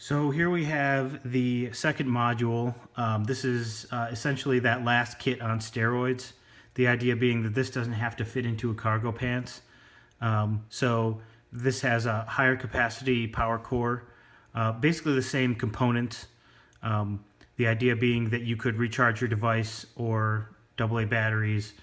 So here we have the second module. This is essentially that last kit on steroids. The idea being that this doesn't have to fit into a cargo pants. So this has a higher capacity power core, basically the same components. The idea being that you could recharge your device or AA batteries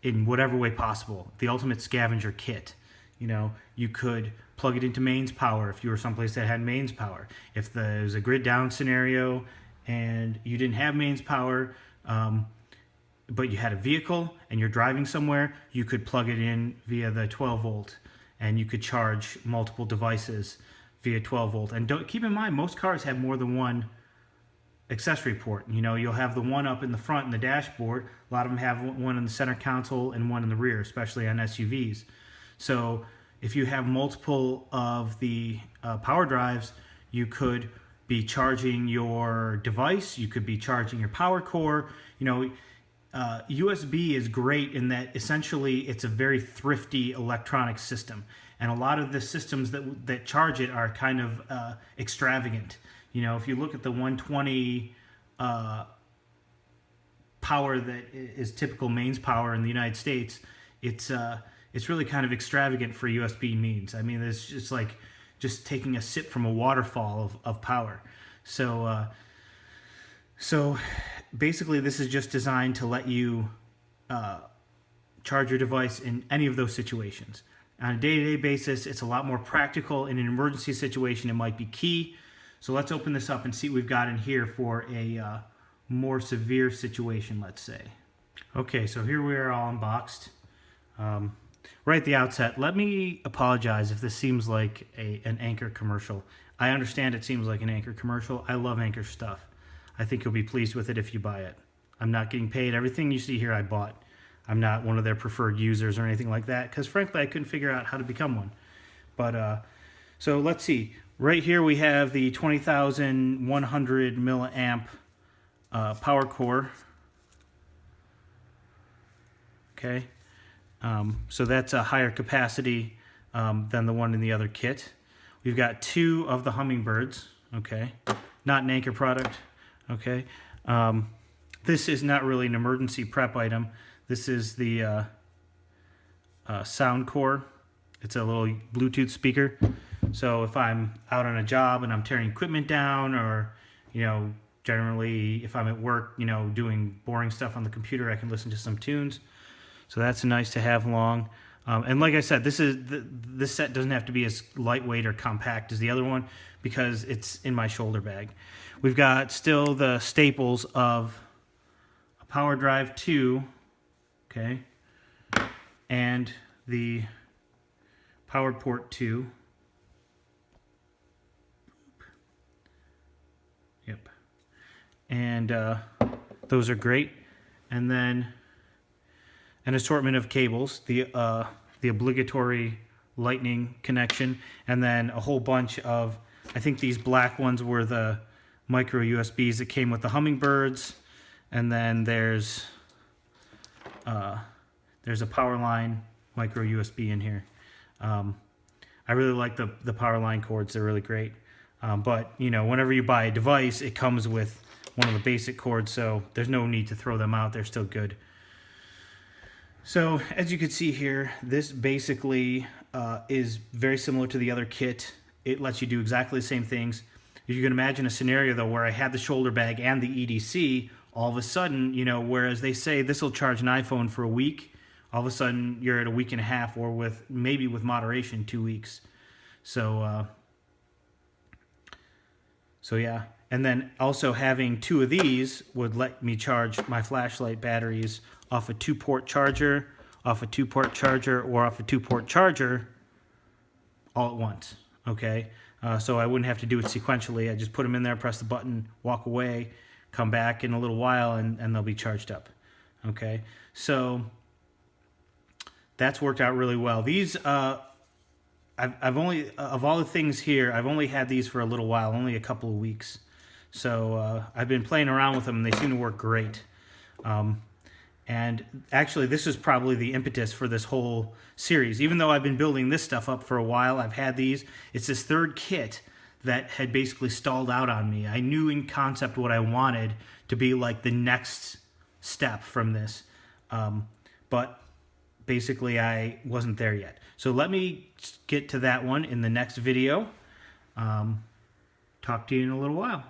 in whatever way possible. The ultimate scavenger kit. You know, you could plug it into mains power if you were someplace that had mains power. If there's a grid down scenario and you didn't have mains power, but you had a vehicle and you're driving somewhere, you could plug it in via the 12 volt and you could charge multiple devices via 12 volt. And keep in mind, most cars have more than one accessory port. You know, you'll have the one up in the front in the dashboard. A lot of them have one in the center console and one in the rear, especially on SUVs. So if you have multiple of the power drives, you could be charging your device, you could be charging your power core. You know, USB is great in that essentially it's a very thrifty electronic system. And a lot of the systems that charge it are kind of extravagant. You know, if you look at the 120 power that is typical mains power in the United States, it's really kind of extravagant for USB means. I mean, it's just like taking a sip from a waterfall of power. So basically this is just designed to let you charge your device in any of those situations. On a day-to-day basis, it's a lot more practical. In an emergency situation, it might be key. So let's open this up and see what we've got in here for a more severe situation, let's say. Okay, so here we are all unboxed. Right at the outset, let me apologize if this seems like an Anchor commercial. I understand it seems like an Anchor commercial. I love Anchor stuff. I think you'll be pleased with it if you buy it. I'm not getting paid. Everything you see here I bought. I'm not one of their preferred users or anything like that because frankly I couldn't figure out how to become one. But so let's see. Right here we have the 20,100 milliamp power core. Okay. So that's a higher capacity than the one in the other kit. We've got two of the Hummingbirds, okay, not an Anchor product, okay. This is not really an emergency prep item. This is the sound core. It's a little Bluetooth speaker. So if I'm out on a job and I'm tearing equipment down, or, you know, generally if I'm at work, you know, doing boring stuff on the computer, I can listen to some tunes. So that's nice to have along. And like I said, this set doesn't have to be as lightweight or compact as the other one because it's in my shoulder bag. We've got still the staples of a power drive 2, okay, and the power port 2. Yep. And those are great. And then an assortment of cables, the obligatory lightning connection, and then a whole bunch of, I think these black ones were the micro USBs that came with the Hummingbirds, and then there's a power line micro USB in here. I really like the power line cords, they're really great. But you know, whenever you buy a device, it comes with one of the basic cords, so there's no need to throw them out, they're still good. So as you can see here, this basically is very similar to the other kit. It lets you do exactly the same things. If you can imagine a scenario though where I had the shoulder bag and the EDC, all of a sudden, you know, whereas they say this will charge an iPhone for a week, all of a sudden you're at a week and a half, or maybe with moderation 2 weeks. So yeah. And then also having two of these would let me charge my flashlight batteries off a 2-port charger, off a 2-port charger, or off a 2-port charger all at once, okay? So I wouldn't have to do it sequentially. I just put them in there, press the button, walk away, come back in a little while, and they'll be charged up, okay? So that's worked out really well. These, I've only, of all the things here, I've only had these for a little while, only a couple of weeks. So I've been playing around with them, and they seem to work great. And actually, this is probably the impetus for this whole series. Even though I've been building this stuff up for a while, I've had these. It's this third kit that had basically stalled out on me. I knew in concept what I wanted to be like the next step from this, but basically I wasn't there yet. So let me get to that one in the next video. Talk to you in a little while.